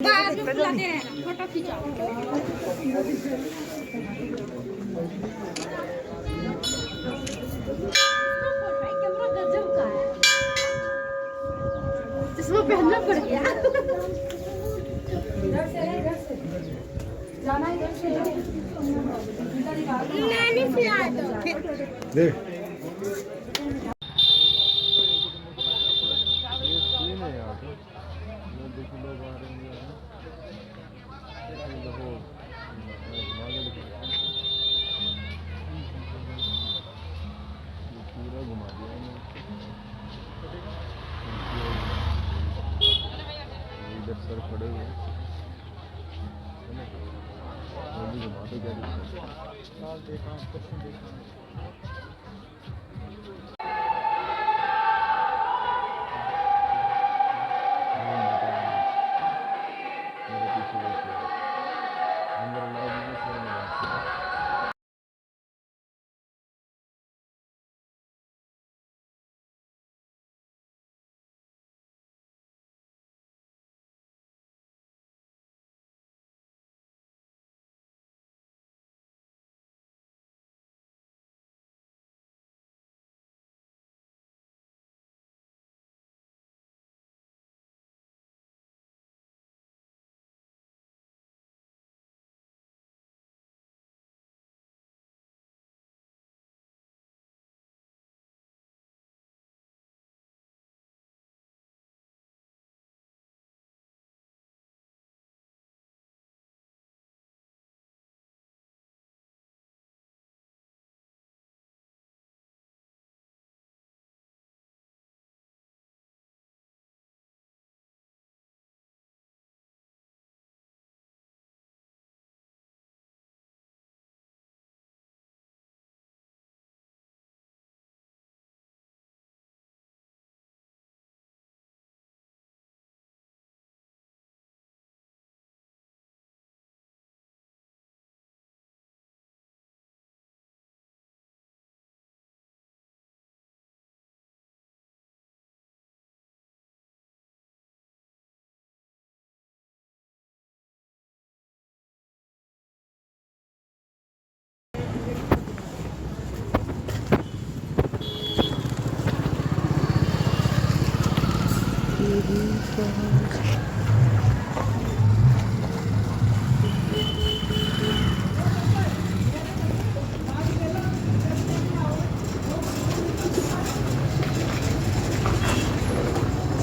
बाद में बुलाते रहना, फोटो खिंचाओ। भाई कैमरा गजब का है, चश्मा पहनना पड़ गया। नानी खिला दो। देख लोग आ रहे हैं पूरा घुमा दिया इधर सर खड़े हुए घुमाते क्या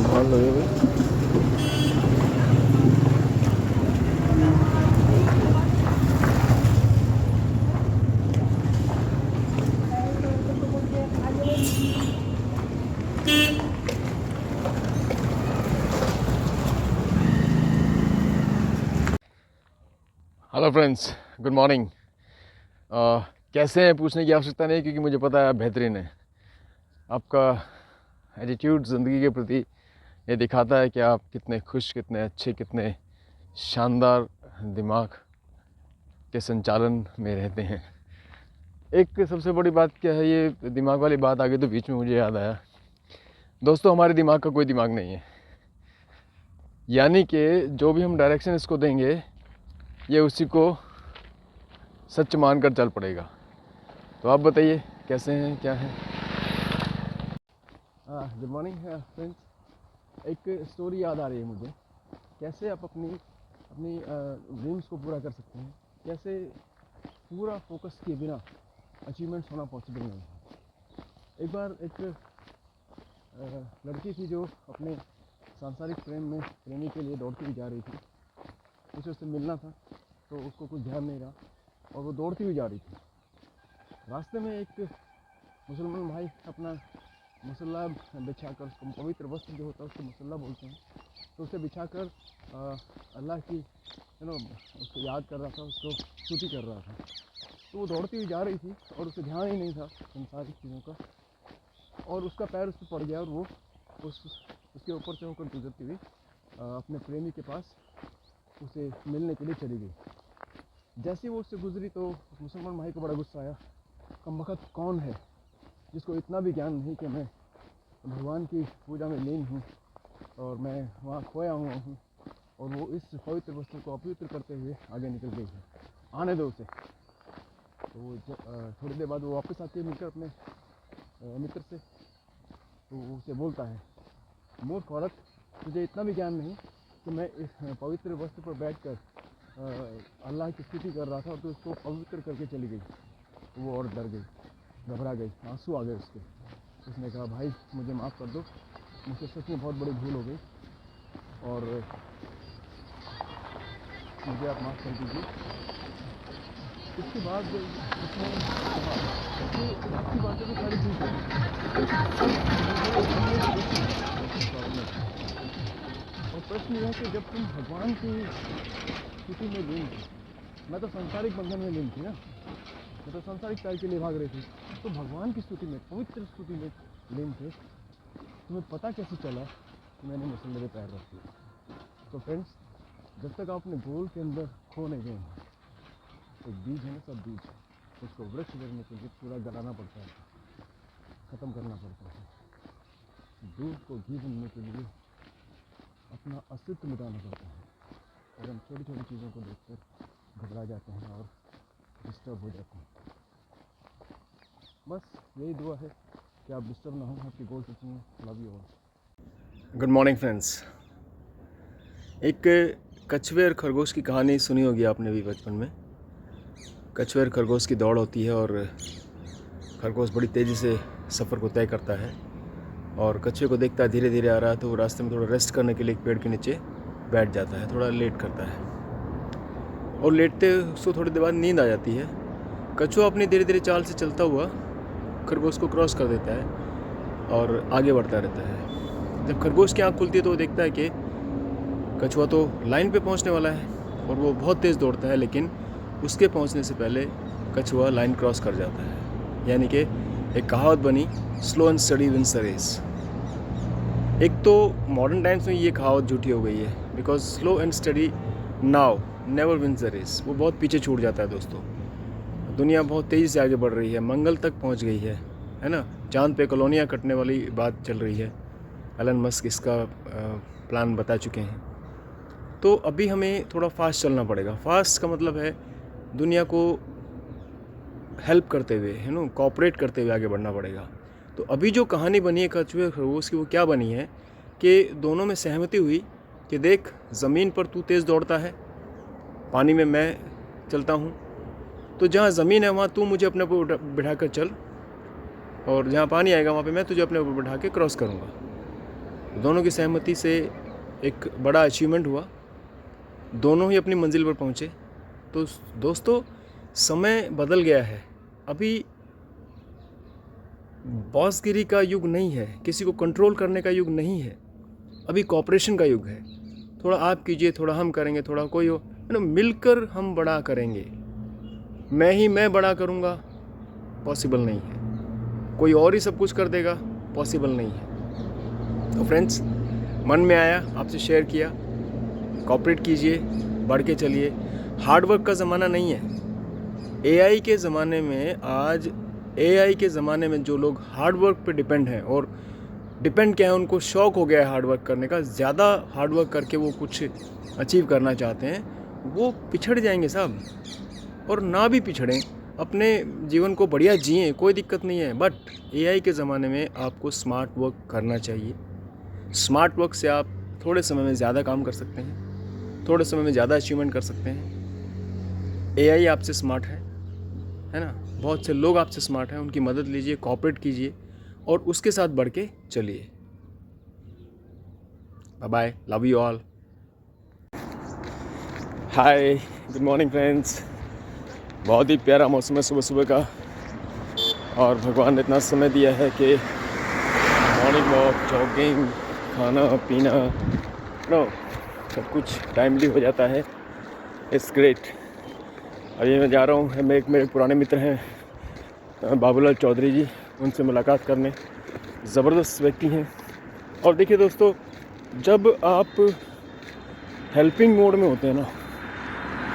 मान लो ये हेलो फ्रेंड्स, गुड मॉर्निंग। कैसे हैं पूछने की आवश्यकता नहीं, क्योंकि मुझे पता है आप बेहतरीन है। आपका एटीट्यूड ज़िंदगी के प्रति ये दिखाता है कि आप कितने खुश, कितने अच्छे, कितने शानदार दिमाग के संचालन में रहते हैं। एक सबसे बड़ी बात क्या है, ये दिमाग वाली बात आगे तो बीच में मुझे याद आया। दोस्तों, हमारे दिमाग का कोई दिमाग नहीं है, यानी कि जो भी हम डायरेक्शन इसको देंगे ये उसी को सच मानकर चल पड़ेगा। तो आप बताइए कैसे हैं, क्या है। Good morning friends. एक स्टोरी याद आ रही है मुझे, कैसे आप अपनी ड्रीम्स को पूरा कर सकते हैं, कैसे पूरा फोकस किए बिना अचीवमेंट्स होना पॉसिबल नहीं है। एक बार एक लड़की थी जो अपने सांसारिक प्रेमी के लिए दौड़ती हुई जा रही थी। उसे उससे मिलना था, तो उसको कुछ ध्यान नहीं रहा और वो दौड़ती हुई जा रही थी। रास्ते में एक मुसलमान भाई अपना मुसल्ला बिछाकर, उसको पवित्र वस्त्र जो होता है उसको मुसल्ला बोलते हैं, तो उसे बिछाकर अल्लाह की उसको याद कर रहा था, उसको स्तुति कर रहा था। तो वो दौड़ती हुई जा रही थी और उसे ध्यान ही नहीं था संसारिक चीज़ों का, और उसका पैर उस पर पड़ गया और वो उसके ऊपर से होकर गुजरती हुई अपने प्रेमी के पास उसे मिलने के लिए चली गई। जैसे वो उससे गुजरी तो मुसलमान भाई को बड़ा गुस्सा आया। कमबख्त कौन है जिसको इतना भी ज्ञान नहीं कि मैं भगवान की पूजा में लीन हूँ और मैं वहाँ खोया हुआ हूँ और वो इस पवित्र वस्तु को अपवित्र करते हुए आगे निकल गई है। आने दो उसे। तो थोड़ी देर बाद वो वापस आती है मिलकर अपने मित्र से। तो वो उसे बोलता है, मूर्ख औरत, तुझे इतना भी ज्ञान नहीं कि मैं इस पवित्र वस्तु पर बैठकर अल्लाह की स्तुति कर रहा था और तो उसको पवित्र करके चली गई। वो औरत डर गई, घबरा गई, आंसू आ गए उसके। उसने कहा, भाई मुझे माफ़ कर दो, मुझसे सच में बहुत बड़ी भूल हो गई और मुझे आप माफ़ कर दीजिए। उसके बाद उसने कहा कि आपकी बातें तो सारी ठीक है, और प्रश्न यह है कि जब तुम भगवान की स्तुति में लीन थी, मैं तो सांसारिक बंधन में लीन थी ना, मैं तो सांसारिक कार्य के लिए भाग रही थी, तो भगवान की स्तुति में, पवित्र स्तुति में लीन थे, तुम्हें पता कैसे चला कि मैंने मसले में पैर रख दिया? तो फ्रेंड्स, जब तक आप अपने गोल के अंदर खो नहीं गए हैं, तो बीज है ना, सब बीज, उसको वृक्ष करने के लिए पूरा गलाना पड़ता है, ख़त्म करना पड़ता है। दूध को घी बनने के लिए अपना अस्तित्व मिटाना पड़ता है, और हम छोटी छोटी चीज़ों को देखकर घबरा जाते हैं और डिस्टर्ब हो जाते हैं। बस यही दुआ है कि आप डिस्टर्ब ना हो, आपके गोल सच में। Love you all. Good morning friends. एक कछुए और खरगोश की कहानी सुनी होगी आपने भी बचपन में। कछुए और खरगोश की दौड़ होती है और खरगोश बड़ी तेज़ी से सफ़र को तय करता है और कछुए को देखता है धीरे धीरे आ रहा है, तो वो रास्ते में थोड़ा रेस्ट करने के लिए एक पेड़ के नीचे बैठ जाता है, थोड़ा लेट करता है और लेटते उसको थोड़ी देर बाद नींद आ जाती है। कछुआ अपनी धीरे धीरे चाल से चलता हुआ खरगोश को क्रॉस कर देता है और आगे बढ़ता रहता है। जब खरगोश की आँख खुलती है तो वो देखता है कि कछुआ तो लाइन पे पहुंचने वाला है और वो बहुत तेज़ दौड़ता है, लेकिन उसके पहुंचने से पहले कछुआ लाइन क्रॉस कर जाता है। यानी कि एक कहावत बनी, slow and steady wins the race. एक तो मॉडर्न टाइम्स में ये कहावत झूठी हो गई है, because slow and steady now never wins the race. वो बहुत पीछे छूट जाता है दोस्तों। दुनिया बहुत तेज़ी से आगे बढ़ रही है, मंगल तक पहुंच गई है ना। चांद पे कॉलोनियाँ कटने वाली बात चल रही है, एलन मस्क इसका प्लान बता चुके हैं। तो अभी हमें थोड़ा फास्ट चलना पड़ेगा। फास्ट का मतलब है दुनिया को हेल्प करते हुए, है ना, कोऑपरेट करते हुए आगे बढ़ना पड़ेगा। तो अभी जो कहानी बनी है कछुए खरगोश की, वो क्या बनी है कि दोनों में सहमति हुई कि देख, ज़मीन पर तू तेज़ दौड़ता है, पानी में मैं चलता हूँ, तो जहाँ ज़मीन है वहाँ तू मुझे अपने ऊपर बिठा कर चल, और जहाँ पानी आएगा वहाँ पे मैं तुझे अपने ऊपर बिठा के क्रॉस करूँगा। दोनों की सहमति से एक बड़ा अचीवमेंट हुआ, दोनों ही अपनी मंजिल पर पहुँचे। तो दोस्तों, समय बदल गया है। अभी बॉसगिरी का युग नहीं है, किसी को कंट्रोल करने का युग नहीं है, अभी कॉपरेशन का युग है। थोड़ा आप कीजिए, थोड़ा हम करेंगे, थोड़ा कोई हो, है ना, मिलकर हम बड़ा करेंगे। मैं बड़ा करूँगा, पॉसिबल नहीं है। कोई और ही सब कुछ कर देगा, पॉसिबल नहीं है। तो फ्रेंड्स, मन में आया, आपसे शेयर किया। कॉपरेट कीजिए, बढ़ के चलिए। हार्ड वर्क का ज़माना नहीं है। एआई के ज़माने में, आज एआई के ज़माने में जो लोग हार्ड वर्क पे डिपेंड हैं, और डिपेंड क्या है, उनको शौक़ हो गया है हार्ड वर्क करने का, ज़्यादा हार्ड वर्क करके वो कुछ अचीव करना चाहते हैं, वो पिछड़ जाएंगे साहब। और ना भी पिछड़ें, अपने जीवन को बढ़िया जिएं, कोई दिक्कत नहीं है। बट एआई के ज़माने में आपको स्मार्ट वर्क करना चाहिए। स्मार्ट वर्क से आप थोड़े समय में ज़्यादा काम कर सकते हैं, थोड़े समय में ज़्यादा अचीवमेंट कर सकते हैं। एआई आपसे स्मार्ट है ना, बहुत से लोग आपसे स्मार्ट हैं, उनकी मदद लीजिए, कोऑपरेट कीजिए और उसके साथ बढ़ के चलिए। Bye bye, love you all. Hi, good morning friends. बहुत ही प्यारा मौसम है सुबह सुबह का, और भगवान ने इतना समय दिया है कि मॉर्निंग वॉक, जॉगिंग, खाना पीना, नो, सब कुछ टाइमली हो जाता है। It's great. अभी मैं जा रहा हूँ, मेरे पुराने मित्र हैं बाबूलाल चौधरी जी, उनसे मुलाकात करने। ज़बरदस्त व्यक्ति हैं। और देखिए दोस्तों, जब आप हेल्पिंग मोड में होते हैं ना,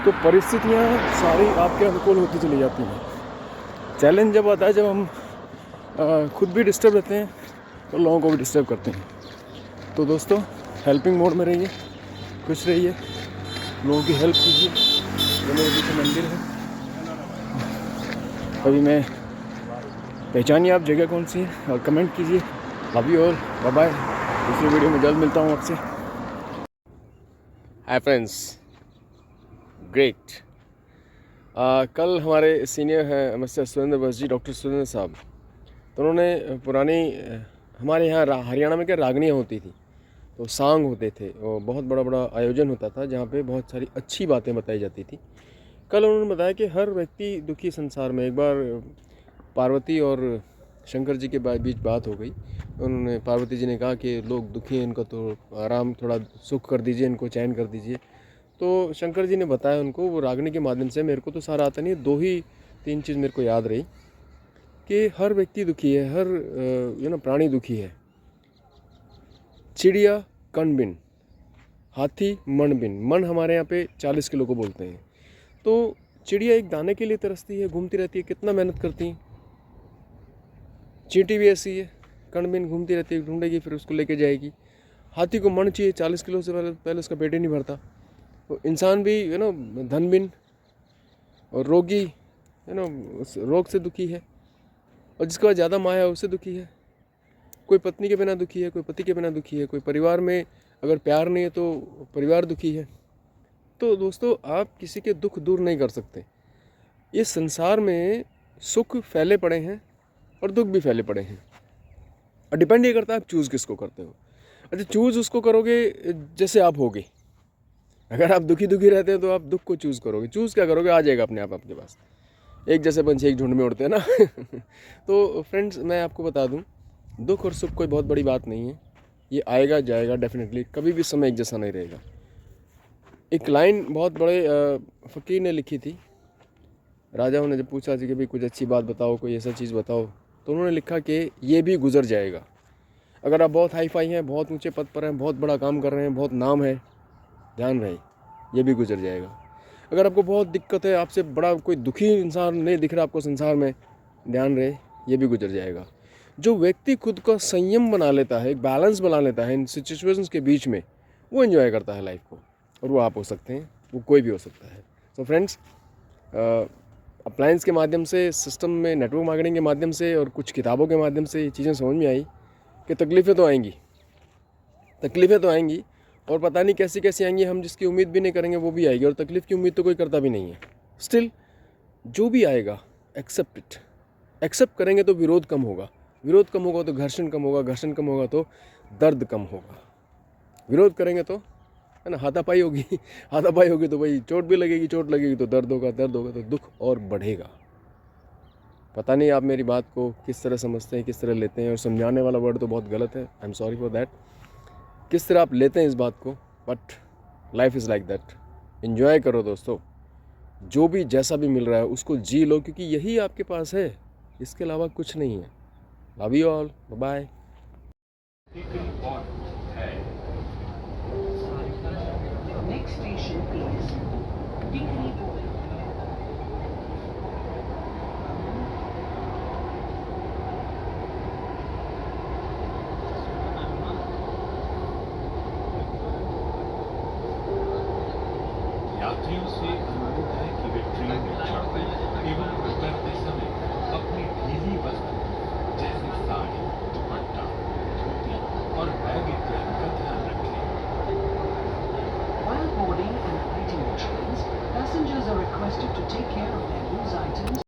तो परिस्थितियाँ सारी आपके अनुकूल होती चली जाती हैं। चैलेंज जब आता है, जब हम खुद भी डिस्टर्ब रहते हैं तो लोगों को भी डिस्टर्ब करते हैं। तो दोस्तों, हेल्पिंग मोड में रहिए, खुश रहिए, लोगों की हेल्प कीजिए। ये मेरे पीछे मंदिर है। अभी मैं पहचानिए आप जगह कौन सी है और कमेंट कीजिए। Love you all, bye bye. दूसरी वीडियो में जल्द मिलता हूँ आपसे। Hi friends, great. कल हमारे सीनियर हैं मिस्टर सुरेंद्र बस जी, डॉक्टर सुरेंद्र साहब, तो उन्होंने पुरानी हमारे यहाँ हरियाणा में क्या रागनियाँ होती थी, तो सांग होते थे, वो बहुत बड़ा बड़ा आयोजन होता था जहाँ पे बहुत सारी अच्छी बातें बताई जाती थी। कल उन्होंने बताया कि हर व्यक्ति दुखी संसार में। एक बार पार्वती और शंकर जी के बीच बात हो गई। उन्होंने पार्वती जी ने कहा कि लोग दुखी हैं, इनको तो आराम, थोड़ा सुख कर दीजिए, इनको चैन कर दीजिए। तो शंकर जी ने बताया उनको, वो रागनी के माध्यम से, मेरे को तो सारा आता नहीं, 2 ही 3 चीज़ मेरे को याद रही कि हर व्यक्ति दुखी है, हर प्राणी दुखी है। चिड़िया कणबिन, हाथी मणबिन। मन हमारे यहाँ पे 40 किलो को बोलते हैं। तो चिड़िया एक दाने के लिए तरसती है, घूमती रहती है, कितना मेहनत करती है। चींटी भी ऐसी है, कणबिन घूमती रहती है, ढूंढेगी, फिर उसको लेके जाएगी। हाथी को मण चाहिए, 40 किलो से पहले उसका पेट ही नहीं भरता। तो इंसान भी धनबिन और रोगी, उस रोग से दुखी है। और जिसके पास ज़्यादा माया है उससे दुखी है। कोई पत्नी के बिना दुखी है, कोई पति के बिना दुखी है, कोई परिवार में अगर प्यार नहीं है तो परिवार दुखी है। तो दोस्तों, आप किसी के दुख दूर नहीं कर सकते। इस संसार में सुख फैले पड़े हैं और दुख भी फैले पड़े हैं, और डिपेंड ये करता है आप चूज़ किसको करते हो। अच्छा, चूज़ उसको करोगे जैसे आप होगे। अगर आप दुखी रहते हैं तो आप दुख को चूज़ करोगे। चूज़ क्या करोगे, आ जाएगा अपने आप आपके पास। एक जैसे पंछी एक झुंड में उड़ते हैं ना। तो फ्रेंड्स, मैं आपको बता दूं, दुख और सुख कोई बहुत बड़ी बात नहीं है। ये आएगा जाएगा डेफिनेटली, कभी भी समय एक जैसा नहीं रहेगा। एक लाइन बहुत बड़े फ़कीर ने लिखी थी। राजाओं ने जब पूछा कि भाई कुछ अच्छी बात बताओ, कोई ऐसा चीज़ बताओ, तो उन्होंने लिखा कि ये भी गुजर जाएगा। अगर आप बहुत हाई फाई हैं, बहुत ऊंचे पद पर हैं, बहुत बड़ा काम कर रहे हैं, बहुत नाम है, ध्यान रहे, ये भी गुजर जाएगा। अगर आपको बहुत दिक्कत है, आपसे बड़ा कोई दुखी इंसान नहीं दिख रहा आपको संसार में, ध्यान रहे, ये भी गुजर जाएगा। जो व्यक्ति खुद का संयम बना लेता है, एक बैलेंस बना लेता है इन सिचुएशंस के बीच में, वो एंजॉय करता है लाइफ को। और वो आप हो सकते हैं, वो कोई भी हो सकता है। सो फ्रेंड्स, अप्लायंस के माध्यम से, सिस्टम में नेटवर्क मार्केटिंग के माध्यम से और कुछ किताबों के माध्यम से ये चीज़ें समझ में आई कि तकलीफ़ें तो आएंगी, और पता नहीं कैसी कैसी आएंगी। हम जिसकी उम्मीद भी नहीं करेंगे वो भी आएगी, और तकलीफ़ की उम्मीद तो कोई करता भी नहीं है। स्टिल जो भी आएगा, एक्सेप्ट इट। एक्सेप्ट करेंगे तो विरोध कम होगा, विरोध कम होगा तो घर्षण कम होगा, घर्षण कम होगा तो दर्द कम होगा। विरोध करेंगे तो है ना, हाथापाई होगी, हाथापाई होगी तो भाई चोट भी लगेगी, चोट लगेगी तो दर्द होगा, दर्द होगा तो दुख और बढ़ेगा। पता नहीं आप मेरी बात को किस तरह समझते हैं, किस तरह लेते हैं। और समझाने वाला वर्ड तो बहुत गलत है, I am sorry for that. किस तरह आप लेते हैं इस बात को, but life is like that. Enjoy करो दोस्तों, जो भी जैसा भी मिल रहा है उसको जी लो, क्योंकि यही आपके पास है, इसके अलावा कुछ नहीं है। Love you all, bye. Next station is Dikri Boy. यात्रियों से अनुरोध है कि वे ट्रेन में चढ़ते एवं उतरते समय अपनी ढीली वस्तु जैसे साड़ी, दुपट्टा, धोती और बैग इत्यादि का ध्यान रखें। While boarding and alighting the trains, passengers are requested to take care of their loose items